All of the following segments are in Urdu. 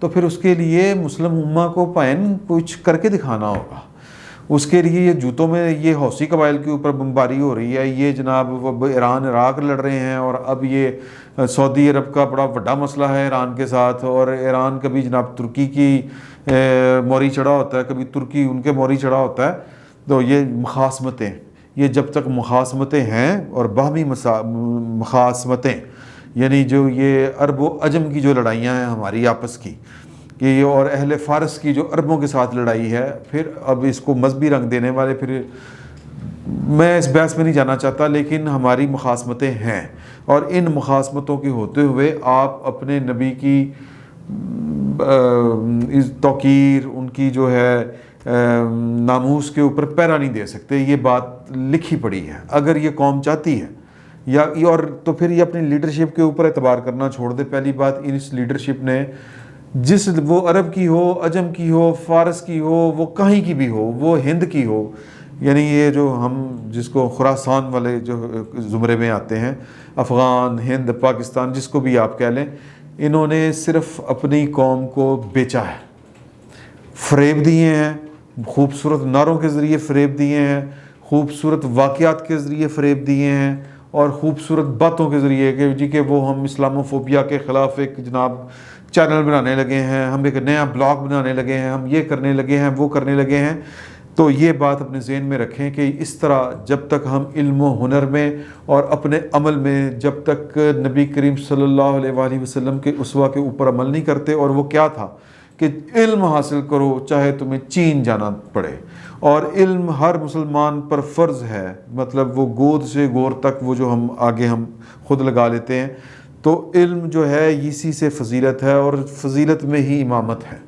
تو پھر اس کے لیے مسلم امہ کو کچھ کر کے دکھانا ہوگا. اس کے لیے یہ جوتوں میں یہ حوثی قبائل کے اوپر بمباری ہو رہی ہے, یہ جناب ایران عراق لڑ رہے ہیں, اور اب یہ سعودی عرب کا بڑا بڑا مسئلہ ہے ایران کے ساتھ, اور ایران کبھی جناب ترکی کی موری چڑھا ہوتا ہے, کبھی ترکی ان کے موری چڑھا ہوتا ہے. تو یہ مخاصمتیں, یہ جب تک مخاصمتیں ہیں اور باہمی مخاصمتیں, یعنی جو یہ عرب و عجم کی جو لڑائیاں ہیں ہماری آپس کی, کہ اور اہل فارس کی جو عربوں کے ساتھ لڑائی ہے, پھر اب اس کو مذہبی رنگ دینے والے, پھر میں اس بحث میں نہیں جانا چاہتا, لیکن ہماری مخاصمتیں ہیں, اور ان مخاصمتوں کے ہوتے ہوئے آپ اپنے نبی کی توقیر, ان کی جو ہے ناموس کے اوپر پیرا نہیں دے سکتے. یہ بات لکھی پڑی ہے. اگر یہ قوم چاہتی ہے یا اور تو پھر یہ اپنی لیڈرشپ کے اوپر اعتبار کرنا چھوڑ دے. پہلی بات, اس لیڈرشپ نے جس وہ عرب کی ہو, عجم کی ہو, فارس کی ہو, وہ کہیں کی بھی ہو, وہ ہند کی ہو, یعنی یہ جو ہم جس کو خراسان والے جو زمرے میں آتے ہیں, افغان, ہند, پاکستان, جس کو بھی آپ کہہ لیں, انہوں نے صرف اپنی قوم کو بیچا ہے, فریب دیے ہیں, خوبصورت نعروں کے ذریعے فریب دیے ہیں, خوبصورت واقعات کے ذریعے فریب دیے ہیں, اور خوبصورت باتوں کے ذریعے کہ جی کہ وہ ہم اسلاموفوبیا کے خلاف ایک جناب چینل بنانے لگے ہیں, ہم ایک نیا بلاگ بنانے لگے ہیں, ہم یہ کرنے لگے ہیں, وہ کرنے لگے ہیں. تو یہ بات اپنے ذہن میں رکھیں کہ اس طرح جب تک ہم علم و ہنر میں اور اپنے عمل میں جب تک نبی کریم صلی اللہ علیہ وآلہ وسلم کے اسوہ کے اوپر عمل نہیں کرتے, اور وہ کیا تھا کہ علم حاصل کرو چاہے تمہیں چین جانا پڑے, اور علم ہر مسلمان پر فرض ہے, مطلب وہ گود سے گور تک وہ جو ہم آگے ہم خود لگا لیتے ہیں. تو علم جو ہے اسی سے فضیلت ہے, اور فضیلت میں ہی امامت ہے.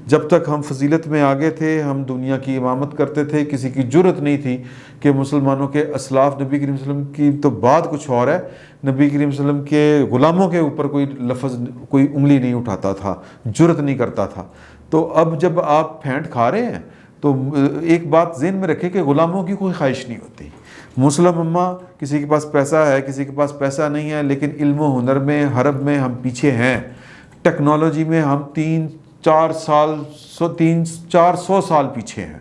جب تک ہم فضیلت میں آگے تھے, ہم دنیا کی امامت کرتے تھے, کسی کی جرت نہیں تھی کہ مسلمانوں کے اسلاف نبی کریم صلی اللہ علیہ وسلم کی تو بات کچھ اور ہے, نبی کریم صلی اللہ علیہ وسلم کے غلاموں کے اوپر کوئی لفظ, کوئی انگلی نہیں اٹھاتا تھا, جرت نہیں کرتا تھا. تو اب جب آپ پھینٹ کھا رہے ہیں تو ایک بات ذہن میں رکھے کہ غلاموں کی کوئی خواہش نہیں ہوتی. مسلم امہ کسی کے پاس پیسہ ہے, کسی کے پاس پیسہ نہیں ہے, لیکن علم و ہنر میں, حرب میں ہم پیچھے ہیں, ٹیکنالوجی میں ہم 400 سال پیچھے ہیں,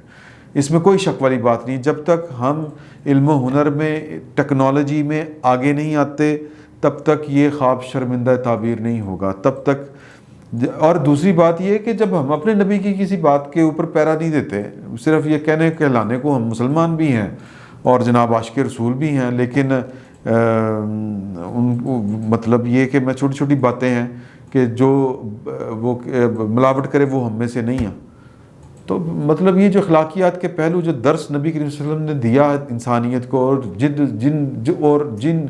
اس میں کوئی شک والی بات نہیں. جب تک ہم علم و ہنر میں, ٹیکنالوجی میں آگے نہیں آتے, تب تک یہ خواب شرمندہ تعبیر نہیں ہوگا, تب تک. اور دوسری بات یہ کہ جب ہم اپنے نبی کی کسی بات کے اوپر پیرا نہیں دیتے, صرف یہ کہنے کہلانے کو ہم مسلمان بھی ہیں اور جناب عاشق رسول بھی ہیں, لیکن ان کو مطلب یہ کہ میں چھوٹی چھوٹی باتیں ہیں کہ جو وہ ملاوٹ کرے وہ ہم میں سے نہیں ہیں. تو مطلب یہ جو اخلاقیات کے پہلو, جو درس نبی کریم صلی اللہ علیہ وسلم نے دیا انسانیت کو, اور جن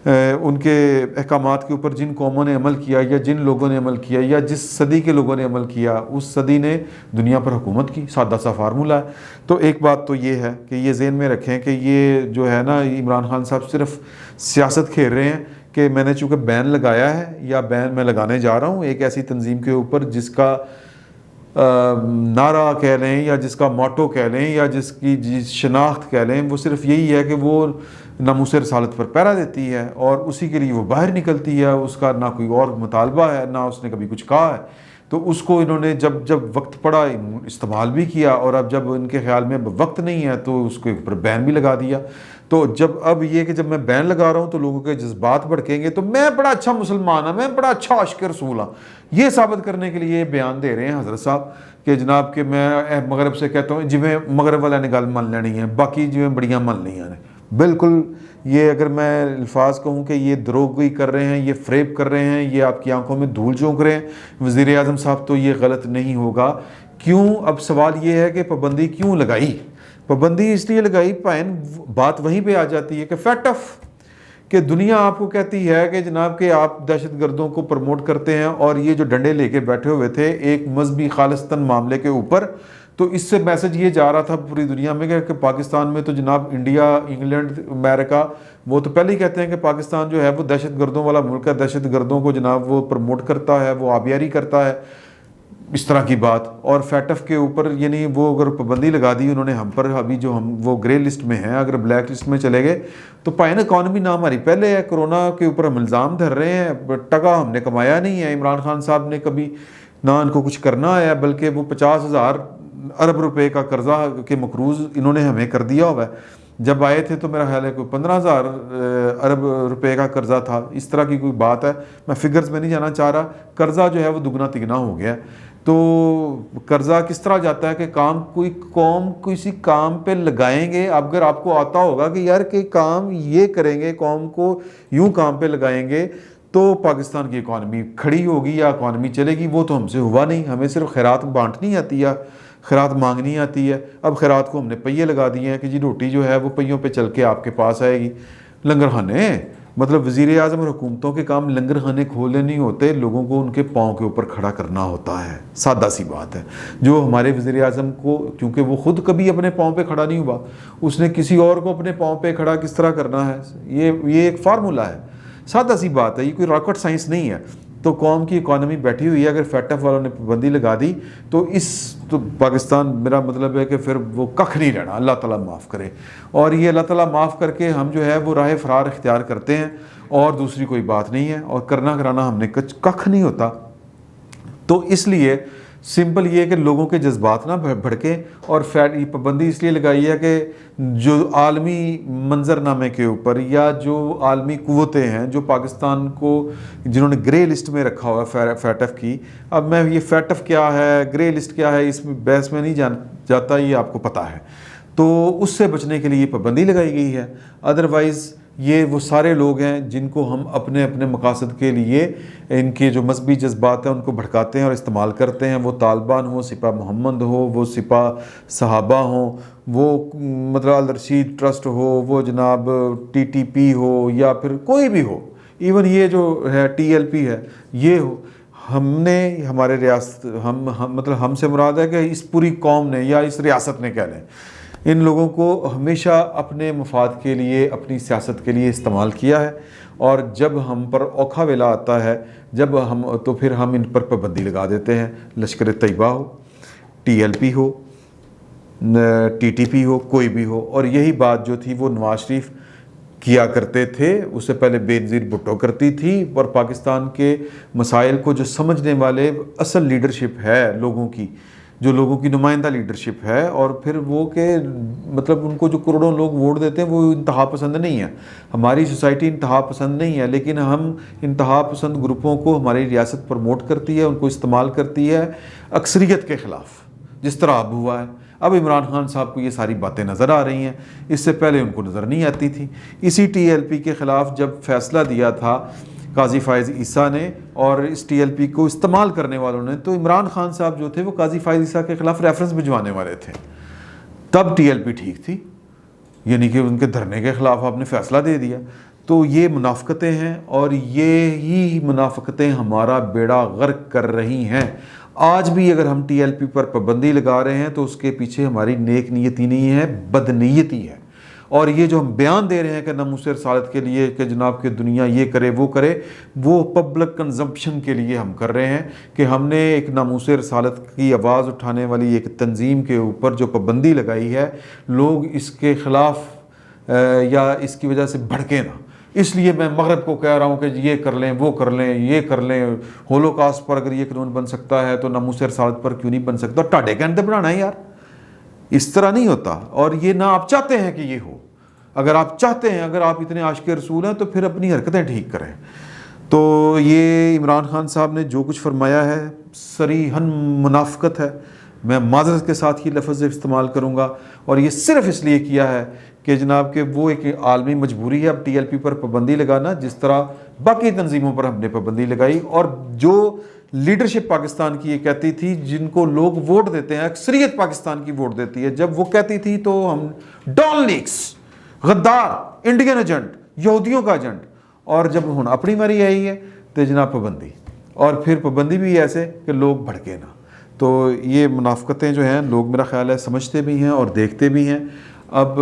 ان کے احکامات کے اوپر جن قوموں نے عمل کیا, یا جن لوگوں نے عمل کیا, یا جس صدی کے لوگوں نے عمل کیا, اس صدی نے دنیا پر حکومت کی. سادہ سا فارمولہ ہے. تو ایک بات تو یہ ہے کہ یہ ذہن میں رکھیں کہ یہ جو ہے نا, عمران خان صاحب صرف سیاست کھیل رہے ہیں کہ میں نے چونکہ بین لگایا ہے یا بین میں لگانے جا رہا ہوں ایک ایسی تنظیم کے اوپر جس کا نعرہ کہہ لیں, یا جس کا موٹو کہہ لیں, یا جس کی شناخت کہہ لیں, وہ صرف یہی ہے کہ وہ ناموس رسالت پر پیرا دیتی ہے, اور اسی کے لیے وہ باہر نکلتی ہے. اس کا نہ کوئی اور مطالبہ ہے, نہ اس نے کبھی کچھ کہا ہے. تو اس کو انہوں نے جب وقت پڑا استعمال بھی کیا, اور اب جب ان کے خیال میں وقت نہیں ہے تو اس کے اوپر بین بھی لگا دیا. تو اب یہ کہ جب میں بین لگا رہا ہوں تو لوگوں کے جذبات بھڑکیں گے, تو میں بڑا اچھا مسلمان ہوں, میں بڑا اچھا عاشق رسول ہوں, یہ ثابت کرنے کے لیے یہ بیان دے رہے ہیں حضرت صاحب کہ جناب کہ میں مغرب سے کہتا ہوں جی میں مغرب والے نے گل من لینی ہے, باقی جی میں بڑیاں من لیا نے. بالکل یہ اگر میں الفاظ کہوں کہ یہ دروغگوئی کر رہے ہیں, یہ فریب کر رہے ہیں, یہ آپ کی آنکھوں میں دھول جھونک رہے ہیں وزیر اعظم صاحب, تو یہ غلط نہیں ہوگا. کیوں؟ اب سوال یہ ہے کہ پابندی کیوں لگائی؟ پابندی اس لیے لگائی, بات وہیں پہ آ جاتی ہے کہ فیکٹ آف کہ دنیا آپ کو کہتی ہے کہ جناب کہ آپ دہشت گردوں کو پروموٹ کرتے ہیں, اور یہ جو ڈنڈے لے کے بیٹھے ہوئے تھے ایک مذہبی خالصتاً معاملے کے اوپر, تو اس سے میسج یہ جا رہا تھا پوری دنیا میں کہ پاکستان میں تو جناب انڈیا, انگلینڈ, امریکہ, وہ تو پہلے ہی کہتے ہیں کہ پاکستان جو ہے وہ دہشت گردوں والا ملک ہے, دہشت گردوں کو جناب وہ پروموٹ کرتا ہے, وہ آبیاری کرتا ہے, اس طرح کی بات. اور فیٹف کے اوپر یعنی وہ اگر پابندی لگا دی انہوں نے ہم پر, ابھی جو ہم وہ گرے لسٹ میں ہیں, اگر بلیک لسٹ میں چلے گئے تو پائن اکانومی نہ ہماری پہلے ہے, کرونا کے اوپر ہم الزام دھر رہے ہیں, ٹکا ہم نے کمایا نہیں ہے. عمران خان صاحب نے کبھی نہ ان کو کچھ کرنا ہے، بلکہ وہ 50,000 ارب روپے کا قرضہ کے مقروض انہوں نے ہمیں کر دیا ہوا ہے۔ جب آئے تھے تو میرا خیال ہے کوئی 15,000 ارب روپے کا قرضہ تھا، اس طرح کی کوئی بات ہے، میں فگرز میں نہیں جانا چاہ رہا۔ قرضہ جو ہے وہ دگنا تگنا ہو گیا۔ تو قرضہ کس طرح جاتا ہے کہ کوئی قوم کسی کام پہ لگائیں گے، اگر آپ کو آتا ہوگا کہ یار کہ کام یہ کریں گے، قوم کو یوں کام پہ لگائیں گے تو پاکستان کی اکانومی کھڑی ہوگی یا اکانومی چلے گی، وہ تو ہم سے ہوا نہیں۔ ہمیں صرف خیرات بانٹنی آتی ہے، خیرات مانگنی آتی ہے۔ اب خیرات کو ہم نے پہیے لگا دیے ہیں کہ جی روٹی جو ہے وہ پہیوں پہ چل کے آپ کے پاس آئے گی۔ لنگر خانے، مطلب وزیر اعظم اور حکومتوں کے کام لنگر خانے کھولنے نہیں ہوتے، لوگوں کو ان کے پاؤں کے اوپر کھڑا کرنا ہوتا ہے۔ سادہ سی بات ہے۔ جو ہمارے وزیر اعظم کو، کیونکہ وہ خود کبھی اپنے پاؤں پہ کھڑا نہیں ہوا، اس نے کسی اور کو اپنے پاؤں پہ کھڑا کس طرح کرنا ہے، یہ ایک فارمولہ ہے، سادہ سی بات ہے، یہ کوئی راکٹ سائنس نہیں ہے۔ تو قوم کی اکانومی بیٹھی ہوئی ہے، اگر فیٹ ایف والوں نے پابندی لگا دی تو پاکستان، میرا مطلب ہے کہ پھر وہ ککھ نہیں رہنا، اللہ تعالیٰ معاف کرے۔ اور یہ اللہ تعالیٰ معاف کر کے ہم جو ہے وہ راہ فرار اختیار کرتے ہیں، اور دوسری کوئی بات نہیں ہے، اور کرنا کرانا ہم نے ککھ نہیں ہوتا۔ تو اس لیے سمپل یہ کہ لوگوں کے جذبات نہ بھڑکیں، اور یہ پابندی اس لیے لگائی ہے کہ جو عالمی منظرنامے کے اوپر یا جو عالمی قوتیں ہیں جو پاکستان کو، جنہوں نے گرے لسٹ میں رکھا ہوا ہے فیٹ ایف کی، اب میں یہ فیٹ ایف کیا ہے، گرے لسٹ کیا ہے، اس میں بحث میں نہیں جاتا، یہ آپ کو پتہ ہے۔ تو اس سے بچنے کے لیے پابندی لگائی گئی ہے۔ ادروائز یہ وہ سارے لوگ ہیں جن کو ہم اپنے اپنے مقاصد کے لیے، ان کے جو مذہبی جذبات ہیں ان کو بھڑکاتے ہیں اور استعمال کرتے ہیں، وہ طالبان ہوں، سپاہ محمد ہو، وہ سپاہ صحابہ ہوں، وہ مطلب الرشید ٹرسٹ ہو، وہ جناب ٹی ٹی پی ہو، یا پھر کوئی بھی ہو، ایون یہ جو ہے ٹی ایل پی ہے، یہ ہو، ہم نے ہمارے ریاست، مطلب ہم سے مراد ہے کہ اس پوری قوم نے یا اس ریاست نے کہہ لیں، ان لوگوں کو ہمیشہ اپنے مفاد کے لیے، اپنی سیاست کے لیے استعمال کیا ہے، اور جب ہم پر اوکھا ویلا آتا ہے تو پھر ہم ان پر پابندی لگا دیتے ہیں۔ لشکر طیبہ ہو، ٹی ایل پی ہو، ٹی ٹی پی ہو، کوئی بھی ہو۔ اور یہی بات جو تھی وہ نواز شریف کیا کرتے تھے، اس سے پہلے بے نظیر بھٹو کرتی تھی، اور پاکستان کے مسائل کو جو سمجھنے والے اصل لیڈرشپ ہے لوگوں کی، جو لوگوں کی نمائندہ لیڈرشپ ہے، اور پھر وہ کہ مطلب ان کو جو کروڑوں لوگ ووٹ دیتے ہیں وہ انتہا پسند نہیں ہے۔ ہماری سوسائٹی انتہا پسند نہیں ہے، لیکن ہم انتہا پسند گروپوں کو ہماری ریاست پروموٹ کرتی ہے، ان کو استعمال کرتی ہے اکثریت کے خلاف، جس طرح اب ہوا ہے۔ اب عمران خان صاحب کو یہ ساری باتیں نظر آ رہی ہیں، اس سے پہلے ان کو نظر نہیں آتی تھی۔ اسی ٹی ایل پی کے خلاف جب فیصلہ دیا تھا قاضی فائز عیسیٰ نے اور اس ٹی ایل پی کو استعمال کرنے والوں نے، تو عمران خان صاحب جو تھے وہ قاضی فائز عیسیٰ کے خلاف ریفرنس بھجوانے والے تھے، تب ٹی ایل پی ٹھیک تھی، یعنی کہ ان کے دھرنے کے خلاف آپ نے فیصلہ دے دیا۔ تو یہ منافقتیں ہیں، اور یہی منافقتیں ہمارا بیڑا غرق کر رہی ہیں۔ آج بھی اگر ہم ٹی ایل پی پر پابندی لگا رہے ہیں تو اس کے پیچھے ہماری نیک نیتی نہیں ہے، بدنیتی ہے۔ اور یہ جو ہم بیان دے رہے ہیں کہ ناموس رسالت کے لیے کہ جناب کہ دنیا یہ کرے وہ کرے، وہ پبلک کنزمپشن کے لیے ہم کر رہے ہیں، کہ ہم نے ایک ناموس رسالت کی آواز اٹھانے والی ایک تنظیم کے اوپر جو پابندی لگائی ہے، لوگ اس کے خلاف یا اس کی وجہ سے بھڑکے نہ۔ اس لیے میں مغرب کو کہہ رہا ہوں کہ یہ کر لیں، وہ کر لیں، یہ کر لیں، ہولوکاسٹ پر اگر یہ قانون بن سکتا ہے تو ناموس رسالت پر کیوں نہیں بن سکتا؟ ٹاڈے کہنے بنانا ہے یار، اس طرح نہیں ہوتا۔ اور یہ نہ آپ چاہتے ہیں کہ یہ ہو، اگر آپ چاہتے ہیں، اگر آپ اتنے عاشق رسول ہیں تو پھر اپنی حرکتیں ٹھیک کریں۔ تو یہ عمران خان صاحب نے جو کچھ فرمایا ہے صریحاً منافقت ہے، میں معذرت کے ساتھ یہ لفظ استعمال کروں گا، اور یہ صرف اس لیے کیا ہے کہ جناب کہ وہ ایک عالمی مجبوری ہے اب ٹی ایل پی پر پابندی لگانا، جس طرح باقی تنظیموں پر ہم نے پابندی لگائی۔ اور جو لیڈرشپ پاکستان کی یہ کہتی تھی، جن کو لوگ ووٹ دیتے ہیں، اکثریت پاکستان کی ووٹ دیتی ہے، جب وہ کہتی تھی تو ہم ڈان لیکس، غدار، انڈین ایجنٹ، یہودیوں کا ایجنٹ، اور جب ہوں اپنی مری آئی ہے تو جناب پابندی، اور پھر پابندی بھی ایسے کہ لوگ بھڑکے نہ۔ تو یہ منافقتیں جو ہیں لوگ میرا خیال ہے سمجھتے بھی ہیں اور دیکھتے بھی ہیں۔ اب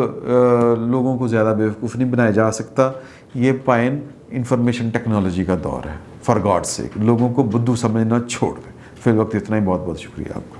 لوگوں کو زیادہ بیوقوف نہیں بنایا جا سکتا، یہ پائن انفارمیشن ٹیکنالوجی کا دور ہے، فار گاڈ سیک لوگوں کو بدھو سمجھنا چھوڑ دیں۔ فی الوقت اتنا ہی، بہت بہت شکریہ آپ کا۔